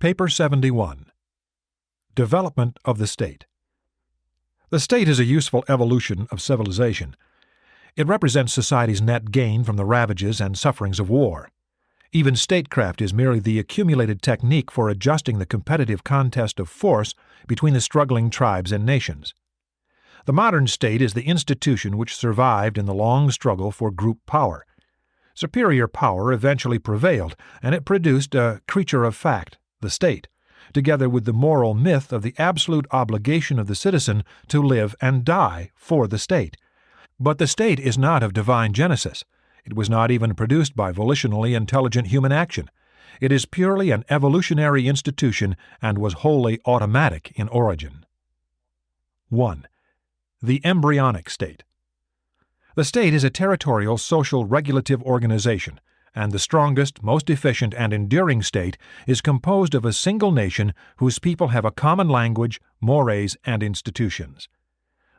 Paper 71. Development of the State. The state is a useful evolution of civilization. It represents society's net gain from the ravages and sufferings of war. Even statecraft is merely the accumulated technique for adjusting the competitive contest of force between the struggling tribes and nations. The modern state is the institution which survived in the long struggle for group power. Superior power eventually prevailed, and it produced a creature of fact, the state, together with the moral myth of the absolute obligation of the citizen to live and die for the state. But the state is not of divine genesis. It was not even produced by volitionally intelligent human action. It is purely an evolutionary institution and was wholly automatic in origin. 1. The embryonic state. The state is a territorial social regulative organization, and the strongest, most efficient, and enduring state is composed of a single nation whose people have a common language, mores, and institutions.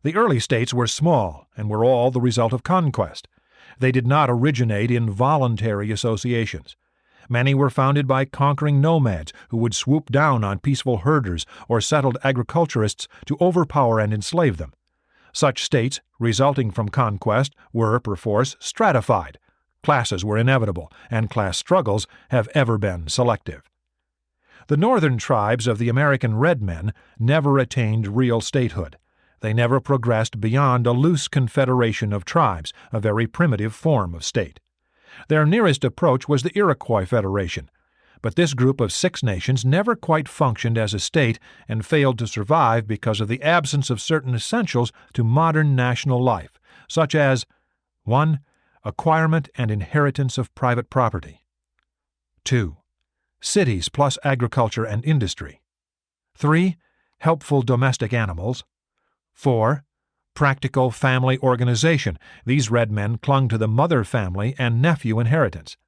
The early states were small and were all the result of conquest. They did not originate in voluntary associations. Many were founded by conquering nomads who would swoop down on peaceful herders or settled agriculturists to overpower and enslave them. Such states, resulting from conquest, were, perforce, stratified. Classes were inevitable, and class struggles have ever been selective. The northern tribes of the American red men never attained real statehood. They never progressed beyond a loose confederation of tribes, a very primitive form of state. Their nearest approach was the Iroquois Federation, but this group of 6 nations never quite functioned as a state and failed to survive because of the absence of certain essentials to modern national life, such as 1. Acquirement and inheritance of private property. 2. Cities plus agriculture and industry. 3. Helpful domestic animals. 4. Practical family organization. These red men clung to the mother family and nephew inheritance.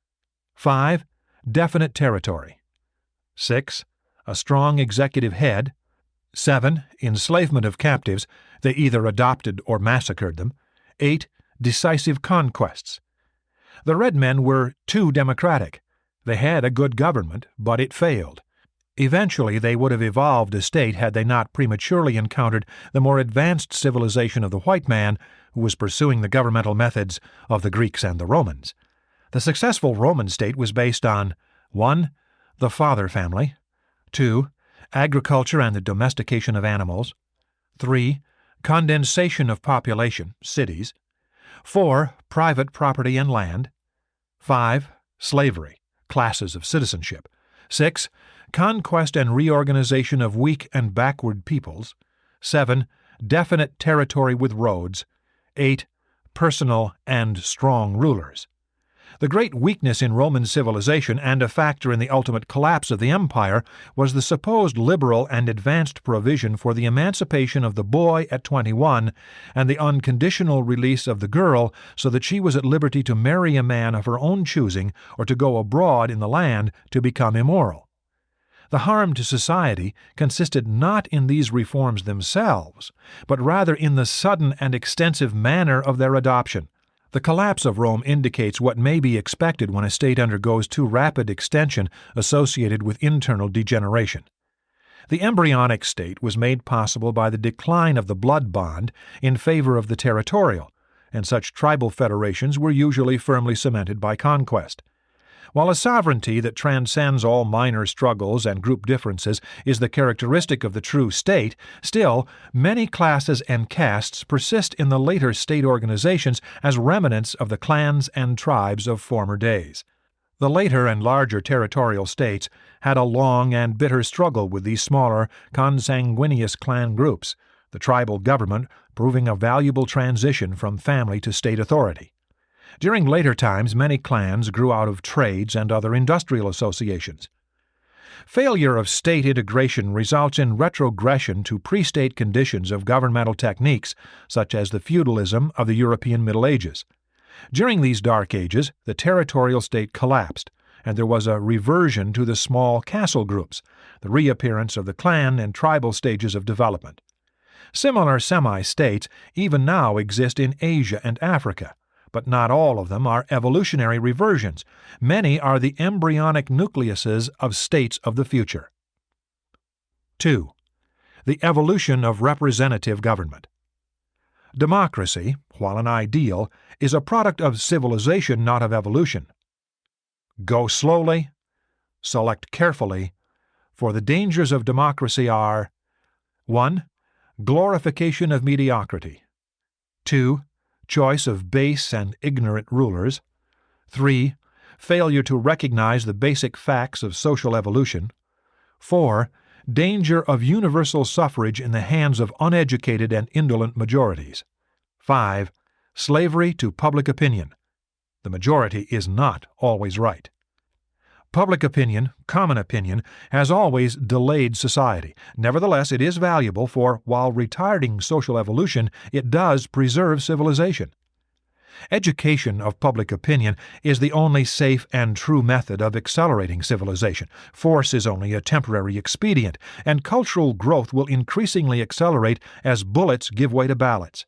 5. Definite territory. 6. A strong executive head. 7. Enslavement of captives. They either adopted or massacred them. 8. Decisive conquests. The red men were too democratic. They had a good government, but it failed. Eventually they would have evolved a state had they not prematurely encountered the more advanced civilization of the white man, who was pursuing the governmental methods of the Greeks and the Romans. The successful Roman state was based on 1. The father family. 2. Agriculture and the domestication of animals. 3. Condensation of population, cities. 4. Private property and land. 5. Slavery, classes of citizenship. 6. Conquest and reorganization of weak and backward peoples. 7. Definite territory with roads. 8. Personal and strong rulers. The great weakness in Roman civilization and a factor in the ultimate collapse of the empire was the supposed liberal and advanced provision for the emancipation of the boy at 21 and the unconditional release of the girl so that she was at liberty to marry a man of her own choosing or to go abroad in the land to become immoral. The harm to society consisted not in these reforms themselves, but rather in the sudden and extensive manner of their adoption. The collapse of Rome indicates what may be expected when a state undergoes too rapid extension associated with internal degeneration. The embryonic state was made possible by the decline of the blood bond in favor of the territorial, and such tribal federations were usually firmly cemented by conquest. While a sovereignty that transcends all minor struggles and group differences is the characteristic of the true state, still, many classes and castes persist in the later state organizations as remnants of the clans and tribes of former days. The later and larger territorial states had a long and bitter struggle with these smaller, consanguineous clan groups, the tribal government proving a valuable transition from family to state authority. During later times, many clans grew out of trades and other industrial associations. Failure of state integration results in retrogression to pre-state conditions of governmental techniques, such as the feudalism of the European Middle Ages. During these dark ages, the territorial state collapsed, and there was a reversion to the small castle groups, the reappearance of the clan and tribal stages of development. Similar semi-states even now exist in Asia and Africa, but not all of them are evolutionary reversions. Many are the embryonic nucleuses of states of the future. 2. The evolution of representative government. Democracy, while an ideal, is a product of civilization, not of evolution. Go slowly, select carefully, for the dangers of democracy are 1. Glorification of mediocrity. 2. Choice of base and ignorant rulers. 3. Failure to recognize the basic facts of social evolution. 4. Danger of universal suffrage in the hands of uneducated and indolent majorities. 5. Slavery to public opinion. The majority is not always right. Public opinion, common opinion, has always delayed society. Nevertheless, it is valuable, for while retarding social evolution, it does preserve civilization. Education of public opinion is the only safe and true method of accelerating civilization. Force is only a temporary expedient, and cultural growth will increasingly accelerate as bullets give way to ballots.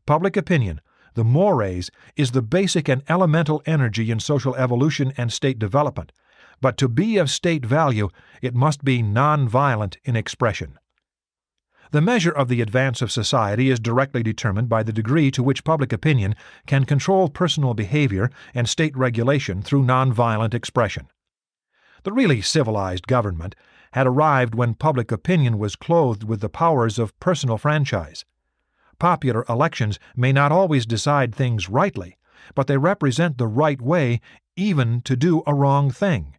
Public opinion, the mores, is the basic and elemental energy in social evolution and state development. But to be of state value, it must be non-violent in expression. The measure of the advance of society is directly determined by the degree to which public opinion can control personal behavior and state regulation through non-violent expression. The really civilized government had arrived when public opinion was clothed with the powers of personal franchise. Popular elections may not always decide things rightly, but they represent the right way even to do a wrong thing.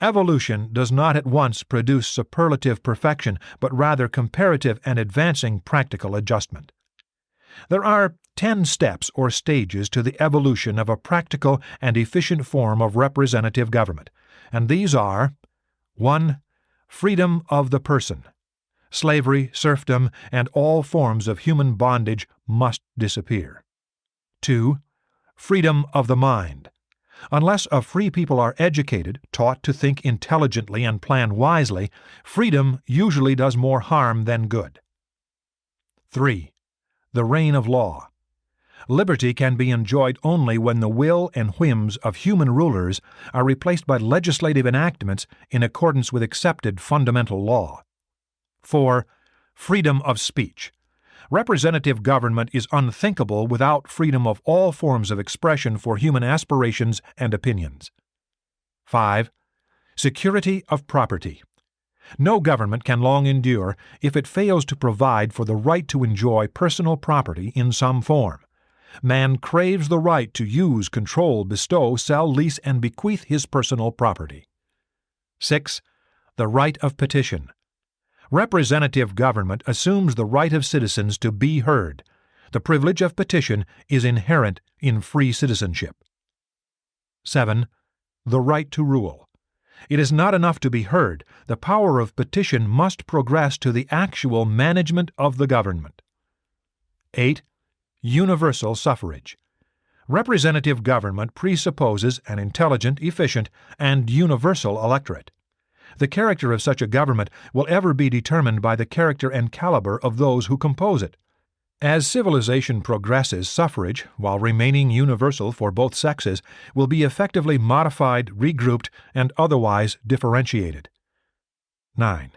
Evolution does not at once produce superlative perfection, but rather comparative and advancing practical adjustment. There are 10 steps or stages to the evolution of a practical and efficient form of representative government, and these are: 1. Freedom of the person. Slavery, serfdom, and all forms of human bondage must disappear. 2. Freedom of the mind. Unless a free people are educated, taught to think intelligently and plan wisely, freedom usually does more harm than good. 3. The reign of law. Liberty can be enjoyed only when the will and whims of human rulers are replaced by legislative enactments in accordance with accepted fundamental law. 4. Freedom of speech. Representative government is unthinkable without freedom of all forms of expression for human aspirations and opinions. 5. Security of property. No government can long endure if it fails to provide for the right to enjoy personal property in some form. Man craves the right to use, control, bestow, sell, lease, and bequeath his personal property. 6. The right of petition. Representative government assumes the right of citizens to be heard. The privilege of petition is inherent in free citizenship. 7. The right to rule. It is not enough to be heard. The power of petition must progress to the actual management of the government. 8. Universal suffrage. Representative government presupposes an intelligent, efficient, and universal electorate. The character of such a government will ever be determined by the character and caliber of those who compose it. As civilization progresses, suffrage, while remaining universal for both sexes, will be effectively modified, regrouped, and otherwise differentiated. 9.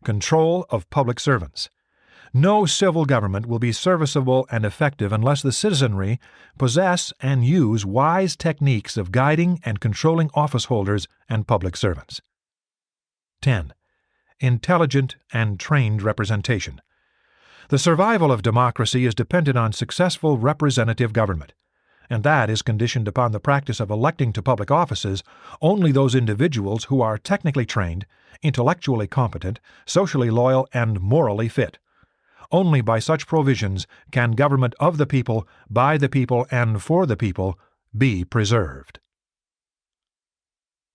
Control of public servants. No civil government will be serviceable and effective unless the citizenry possess and use wise techniques of guiding and controlling office holders and public servants. 10. Intelligent and trained representation. The survival of democracy is dependent on successful representative government, and that is conditioned upon the practice of electing to public offices only those individuals who are technically trained, intellectually competent, socially loyal, and morally fit. Only by such provisions can government of the people, by the people, and for the people be preserved.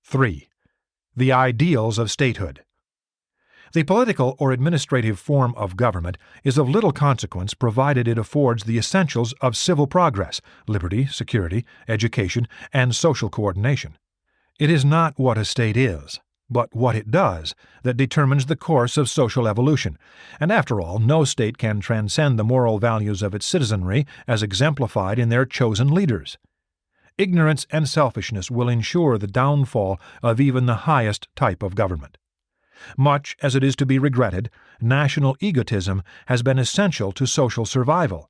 3. The ideals of statehood. The political or administrative form of government is of little consequence provided it affords the essentials of civil progress, liberty, security, education, and social coordination. It is not what a state is, but what it does, that determines the course of social evolution, and after all, no state can transcend the moral values of its citizenry as exemplified in their chosen leaders. Ignorance and selfishness will ensure the downfall of even the highest type of government. Much as it is to be regretted, national egotism has been essential to social survival.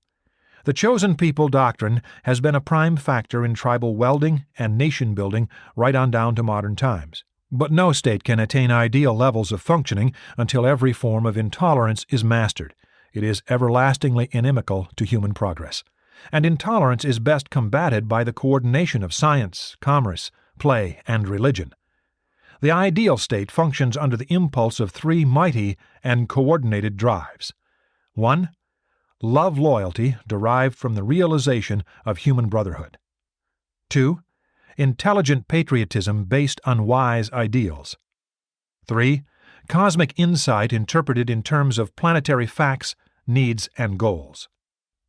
The chosen people doctrine has been a prime factor in tribal welding and nation-building right on down to modern times. But no state can attain ideal levels of functioning until every form of intolerance is mastered. It is everlastingly inimical to human progress. And intolerance is best combated by the coordination of science, commerce, play, and religion. The ideal state functions under the impulse of three mighty and coordinated drives. 1. Love-loyalty derived from the realization of human brotherhood. 2. Intelligent patriotism based on wise ideals. 3. Cosmic insight interpreted in terms of planetary facts, needs, and goals.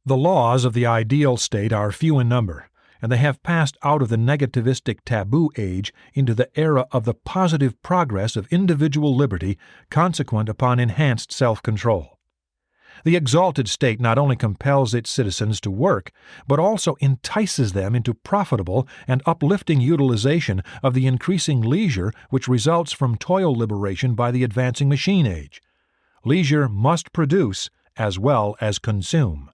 The laws of the ideal state are few in number, and they have passed out of the negativistic taboo age into the era of the positive progress of individual liberty consequent upon enhanced self-control. The exalted state not only compels its citizens to work, but also entices them into profitable and uplifting utilization of the increasing leisure which results from toil liberation by the advancing machine age. Leisure must produce as well as consume.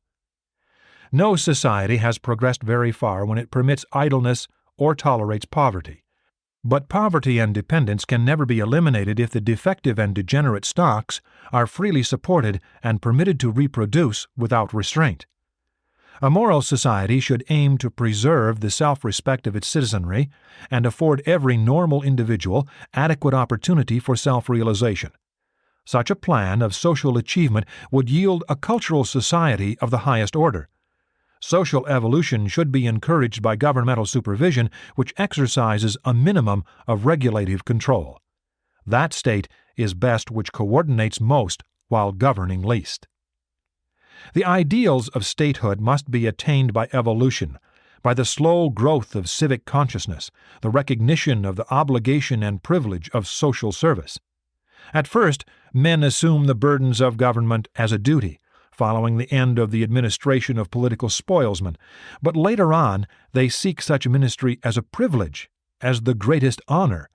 No society has progressed very far when it permits idleness or tolerates poverty. But poverty and dependence can never be eliminated if the defective and degenerate stocks are freely supported and permitted to reproduce without restraint. A moral society should aim to preserve the self-respect of its citizenry and afford every normal individual adequate opportunity for self-realization. Such a plan of social achievement would yield a cultural society of the highest order. Social evolution should be encouraged by governmental supervision which exercises a minimum of regulative control. That state is best which coordinates most while governing least. The ideals of statehood must be attained by evolution, by the slow growth of civic consciousness, the recognition of the obligation and privilege of social service. At first, men assume the burdens of government as a duty, following the end of the administration of political spoilsmen, but later on they seek such ministry as a privilege, as the greatest honor.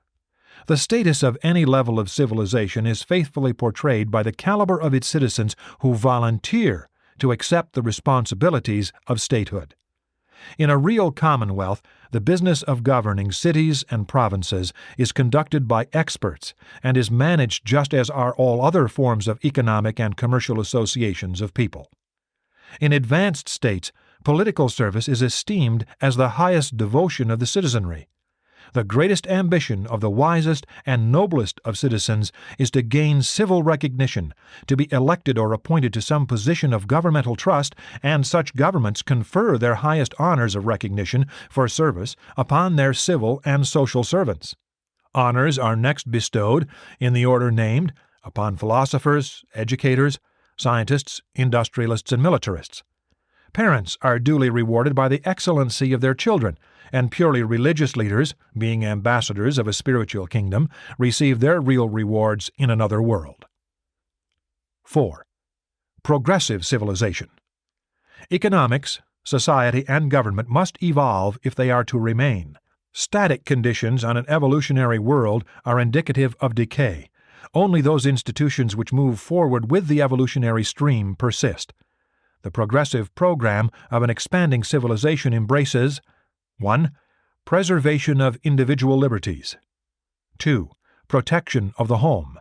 The status of any level of civilization is faithfully portrayed by the caliber of its citizens who volunteer to accept the responsibilities of statehood. In a real commonwealth, the business of governing cities and provinces is conducted by experts and is managed just as are all other forms of economic and commercial associations of people. In advanced states, political service is esteemed as the highest devotion of the citizenry. The greatest ambition of the wisest and noblest of citizens is to gain civil recognition, to be elected or appointed to some position of governmental trust, and such governments confer their highest honors of recognition for service upon their civil and social servants. Honors are next bestowed, in the order named, upon philosophers, educators, scientists, industrialists, and militarists. Parents are duly rewarded by the excellency of their children, and purely religious leaders, being ambassadors of a spiritual kingdom, receive their real rewards in another world. 4. Progressive civilization. Economics, society, and government must evolve if they are to remain. Static conditions on an evolutionary world are indicative of decay. Only those institutions which move forward with the evolutionary stream persist. The progressive program of an expanding civilization embraces 1. Preservation of individual liberties. 2. Protection of the home.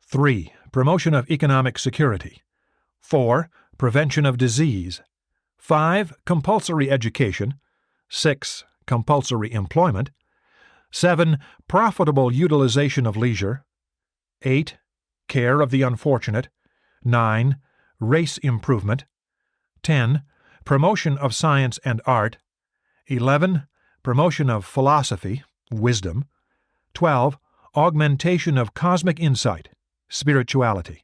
3. Promotion of economic security. 4. Prevention of disease. 5. Compulsory education. 6. Compulsory employment. 7. Profitable utilization of leisure. 8. Care of the unfortunate. 9. Race improvement. 10. Promotion of science and art. 11. Promotion of philosophy, wisdom. 12. Augmentation of cosmic insight, spirituality.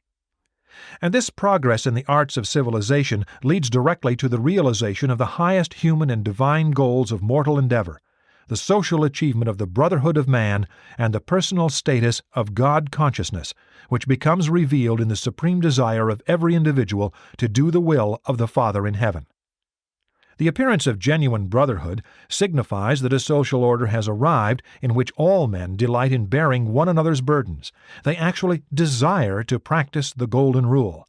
And this progress in the arts of civilization leads directly to the realization of the highest human and divine goals of mortal endeavor, the social achievement of the brotherhood of man and the personal status of God consciousness, which becomes revealed in the supreme desire of every individual to do the will of the Father in heaven. The appearance of genuine brotherhood signifies that a social order has arrived in which all men delight in bearing one another's burdens. They actually desire to practice the golden rule.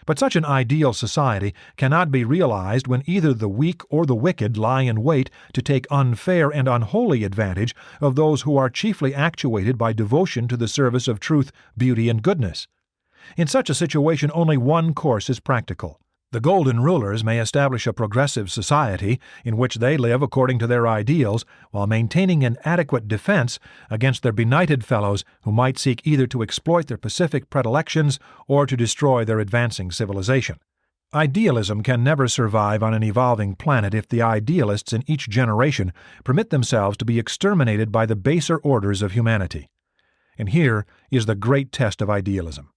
But such an ideal society cannot be realized when either the weak or the wicked lie in wait to take unfair and unholy advantage of those who are chiefly actuated by devotion to the service of truth, beauty, and goodness. In such a situation, only one course is practical. The golden rulers may establish a progressive society in which they live according to their ideals while maintaining an adequate defense against their benighted fellows who might seek either to exploit their pacific predilections or to destroy their advancing civilization. Idealism can never survive on an evolving planet if the idealists in each generation permit themselves to be exterminated by the baser orders of humanity. And here is the great test of idealism.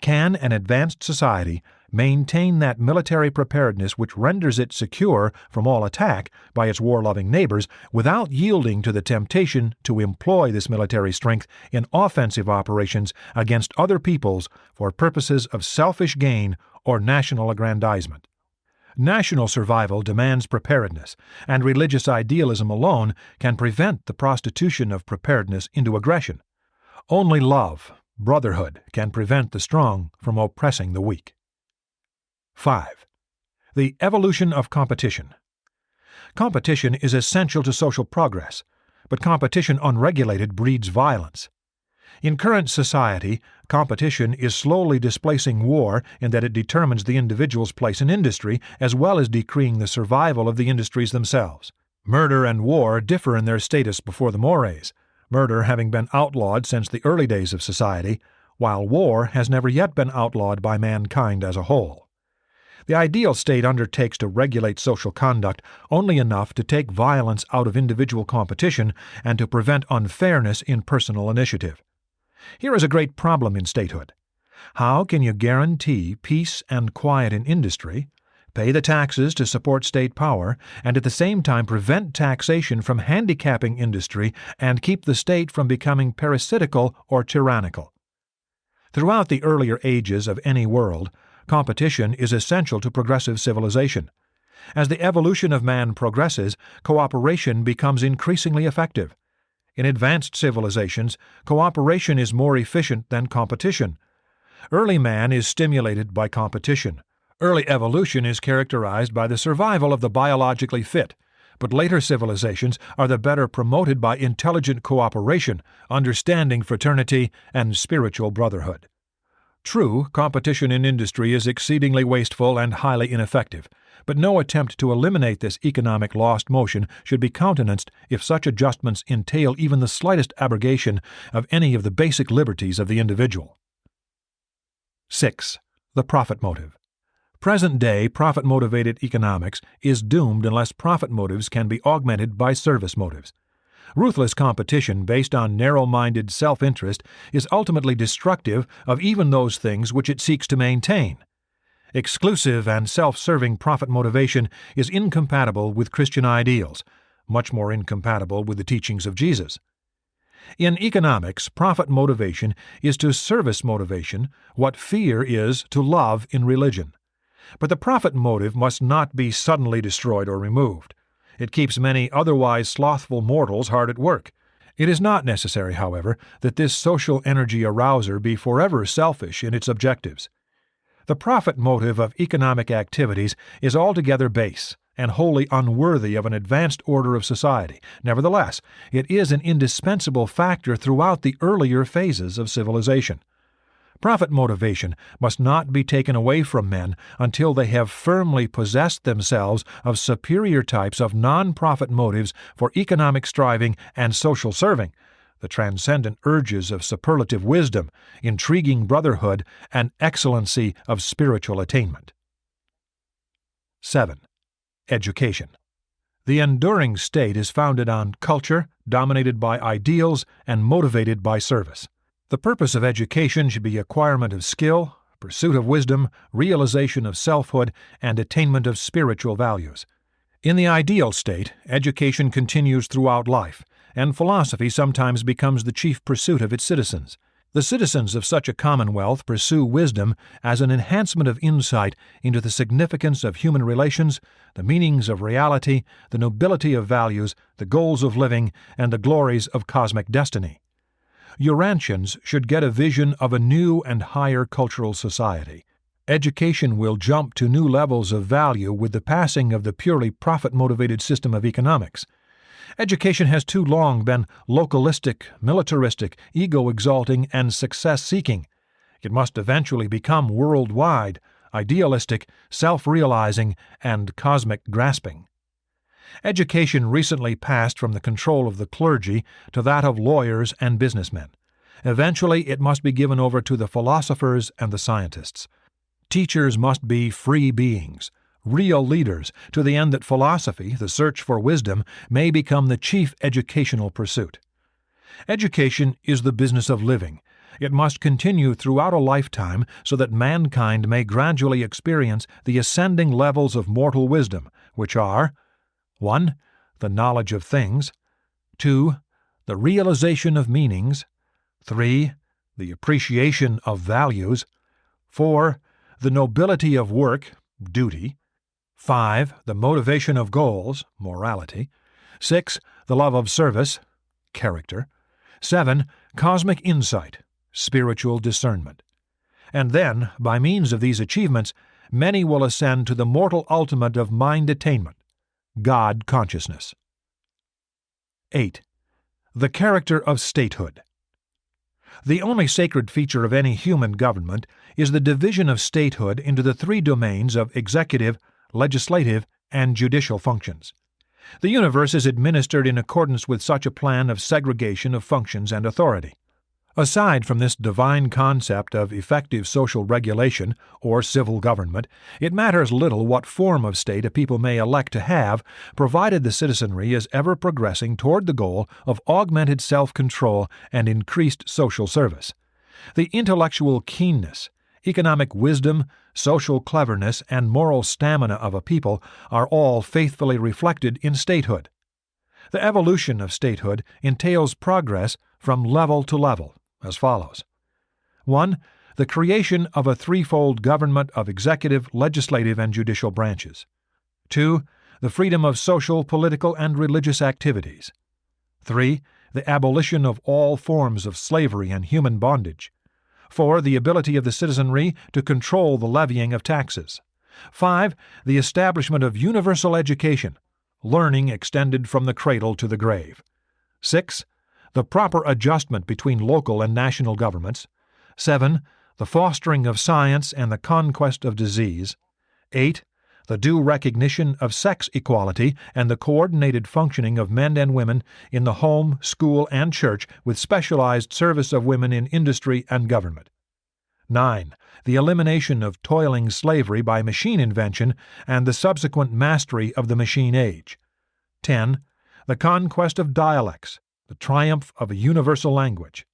Can an advanced society maintain that military preparedness which renders it secure from all attack by its war-loving neighbors without yielding to the temptation to employ this military strength in offensive operations against other peoples for purposes of selfish gain or national aggrandizement? National survival demands preparedness, and religious idealism alone can prevent the prostitution of preparedness into aggression. Only love, brotherhood, can prevent the strong from oppressing the weak. 5. The evolution of competition. Competition is essential to social progress, but competition unregulated breeds violence. In current society, competition is slowly displacing war in that it determines the individual's place in industry as well as decreeing the survival of the industries themselves. Murder and war differ in their status before the mores, murder having been outlawed since the early days of society, while war has never yet been outlawed by mankind as a whole. The ideal state undertakes to regulate social conduct only enough to take violence out of individual competition and to prevent unfairness in personal initiative. Here is a great problem in statehood. How can you guarantee peace and quiet in industry, pay the taxes to support state power, and at the same time prevent taxation from handicapping industry and keep the state from becoming parasitical or tyrannical? Throughout the earlier ages of any world, competition is essential to progressive civilization. As the evolution of man progresses, cooperation becomes increasingly effective. In advanced civilizations, cooperation is more efficient than competition. Early man is stimulated by competition. Early evolution is characterized by the survival of the biologically fit, but later civilizations are the better promoted by intelligent cooperation, understanding fraternity, and spiritual brotherhood. True, competition in industry is exceedingly wasteful and highly ineffective, but no attempt to eliminate this economic lost motion should be countenanced if such adjustments entail even the slightest abrogation of any of the basic liberties of the individual. 6. The profit motive. Present-day profit-motivated economics is doomed unless profit motives can be augmented by service motives. Ruthless competition based on narrow-minded self-interest is ultimately destructive of even those things which it seeks to maintain. Exclusive and self-serving profit motivation is incompatible with Christian ideals, much more incompatible with the teachings of Jesus. In economics, profit motivation is to service motivation what fear is to love in religion. But the profit motive must not be suddenly destroyed or removed. It keeps many otherwise slothful mortals hard at work. It is not necessary, however, that this social energy arouser be forever selfish in its objectives. The profit motive of economic activities is altogether base and wholly unworthy of an advanced order of society. Nevertheless, it is an indispensable factor throughout the earlier phases of civilization. Profit motivation must not be taken away from men until they have firmly possessed themselves of superior types of non-profit motives for economic striving and social serving, the transcendent urges of superlative wisdom, intriguing brotherhood, and excellency of spiritual attainment. 7. Education. The enduring state is founded on culture, dominated by ideals, and motivated by service. The purpose of education should be acquirement of skill, pursuit of wisdom, realization of selfhood, and attainment of spiritual values. In the ideal state, education continues throughout life, and philosophy sometimes becomes the chief pursuit of its citizens. The citizens of such a commonwealth pursue wisdom as an enhancement of insight into the significance of human relations, the meanings of reality, the nobility of values, the goals of living, and the glories of cosmic destiny. Urantians should get a vision of a new and higher cultural society. Education will jump to new levels of value with the passing of the purely profit-motivated system of economics. Education has too long been localistic, militaristic, ego-exalting, and success-seeking. It must eventually become worldwide, idealistic, self-realizing, and cosmic grasping. Education recently passed from the control of the clergy to that of lawyers and businessmen. Eventually, it must be given over to the philosophers and the scientists. Teachers must be free beings, real leaders, to the end that philosophy, the search for wisdom, may become the chief educational pursuit. Education is the business of living. It must continue throughout a lifetime so that mankind may gradually experience the ascending levels of mortal wisdom, which are 1. The knowledge of things, 2. The realization of meanings, 3. The appreciation of values, 4. The nobility of work, duty, 5. The motivation of goals, morality, 6. The love of service, character, 7. Cosmic insight, spiritual discernment. And then, by means of these achievements, many will ascend to the mortal ultimate of mind attainment, God consciousness. 8. The character of statehood. The only sacred feature of any human government is the division of statehood into the three domains of executive, legislative, and judicial functions. The universe is administered in accordance with such a plan of segregation of functions and authority. Aside from this divine concept of effective social regulation or civil government, it matters little what form of state a people may elect to have, provided the citizenry is ever progressing toward the goal of augmented self-control and increased social service. The intellectual keenness, economic wisdom, social cleverness, and moral stamina of a people are all faithfully reflected in statehood. The evolution of statehood entails progress from level to level, as follows. 1. The creation of a threefold government of executive, legislative, and judicial branches. 2. The freedom of social, political, and religious activities. 3. The abolition of all forms of slavery and human bondage. 4. The ability of the citizenry to control the levying of taxes. 5. The establishment of universal education, learning extended from the cradle to the grave. 6. The proper adjustment between local and national governments. 7. The fostering of science and the conquest of disease. 8. The due recognition of sex equality and the coordinated functioning of men and women in the home, school, and church with specialized service of women in industry and government. 9. The elimination of toiling slavery by machine invention and the subsequent mastery of the machine age. 10. The conquest of dialects, the triumph of a universal language.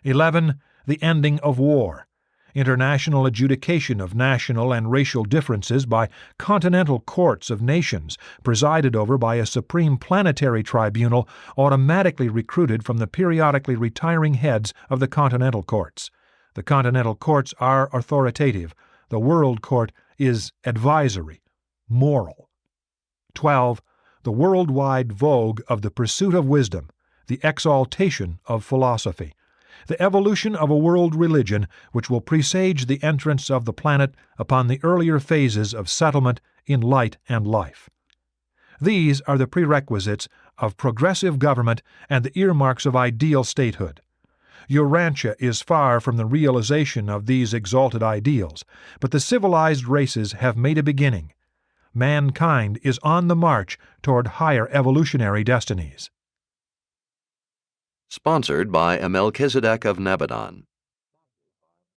11. The ending of war, international adjudication of national and racial differences by continental courts of nations presided over by a supreme planetary tribunal automatically recruited from the periodically retiring heads of the continental courts. The continental courts are authoritative. The world court is advisory, moral. 12. The worldwide vogue of the pursuit of wisdom, the exaltation of philosophy, the evolution of a world religion which will presage the entrance of the planet upon the earlier phases of settlement in light and life. These are the prerequisites of progressive government and the earmarks of ideal statehood. Urantia is far from the realization of these exalted ideals, but the civilized races have made a beginning. Mankind is on the march toward higher evolutionary destinies. Sponsored by a Melchizedek of Nebadon.